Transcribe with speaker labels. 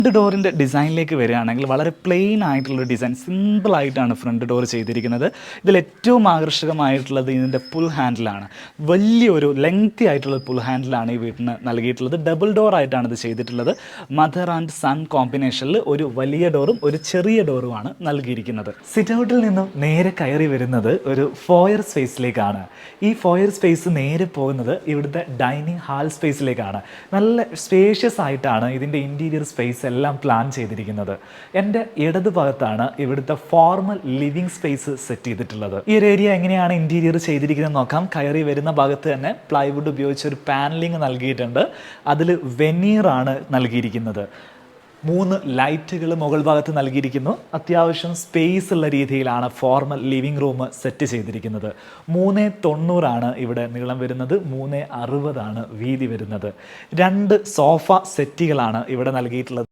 Speaker 1: Front ഡോറിൻ്റെ ഡിസൈനിലേക്ക് വരികയാണെങ്കിൽ വളരെ പ്ലെയിൻ ആയിട്ടുള്ള ഡിസൈൻ, സിമ്പിളായിട്ടാണ് ഫ്രണ്ട് ഡോർ ചെയ്തിരിക്കുന്നത്. ഇതിൽ ഏറ്റവും ആകർഷകമായിട്ടുള്ളത് ഇതിൻ്റെ പുൾ ഹാൻഡിലാണ്. വലിയൊരു ലെങ്തി ആയിട്ടുള്ള പുൾ ഹാൻഡിലാണ് ഈ വീട്ടിന് നൽകിയിട്ടുള്ളത്. ഡബിൾ ഡോർ ആയിട്ടാണ് ഇത് ചെയ്തിട്ടുള്ളത്. മദർ ആൻഡ് സൺ കോമ്പിനേഷനിൽ ഒരു വലിയ ഡോറും ഒരു ചെറിയ ഡോറുമാണ് നൽകിയിരിക്കുന്നത്. സിറ്റ് ഔട്ടിൽ നിന്നും നേരെ കയറി വരുന്നത് ഒരു ഫോയർ സ്പേസിലേക്കാണ്. ഈ ഫോയർ സ്പേസ് നേരെ പോകുന്നത് ഇവിടുത്തെ ഡൈനിങ് ഹാൾ സ്പേസിലേക്കാണ്. നല്ല സ്പേഷ്യസ് ആയിട്ടാണ് ഇതിൻ്റെ ഇൻറ്റീരിയർ സ്പേസ് എല്ലാം പ്ലാൻ ചെയ്തിരിക്കുന്നത്. എൻ്റെ ഇടത് ഭാഗത്താണ് ഇവിടുത്തെ ഫോർമൽ ലിവിങ് സ്പേസ് സെറ്റ് ചെയ്തിട്ടുള്ളത്. ഈ ഒരു ഏരിയ എങ്ങനെയാണ് ഇൻറ്റീരിയർ ചെയ്തിരിക്കുന്നത് നോക്കാം. കയറി വരുന്ന ഭാഗത്ത് തന്നെ പ്ലൈവുഡ് ഉപയോഗിച്ച് ഒരു പാനലിംഗ് നൽകിയിട്ടുണ്ട്. അതിൽ വെനീറാണ് നൽകിയിരിക്കുന്നത്. 3 ലൈറ്റുകൾ മുകൾ ഭാഗത്ത് നൽകിയിരിക്കുന്നു. അത്യാവശ്യം സ്പേസ് ഉള്ള രീതിയിലാണ് ഫോർമൽ ലിവിംഗ് റൂം സെറ്റ് ചെയ്തിരിക്കുന്നത്. 390 ഇവിടെ നീളം വരുന്നത്, 360 വീതി വരുന്നത്. 2 സോഫ സെറ്റുകളാണ് ഇവിടെ നൽകിയിട്ടുള്ളത്.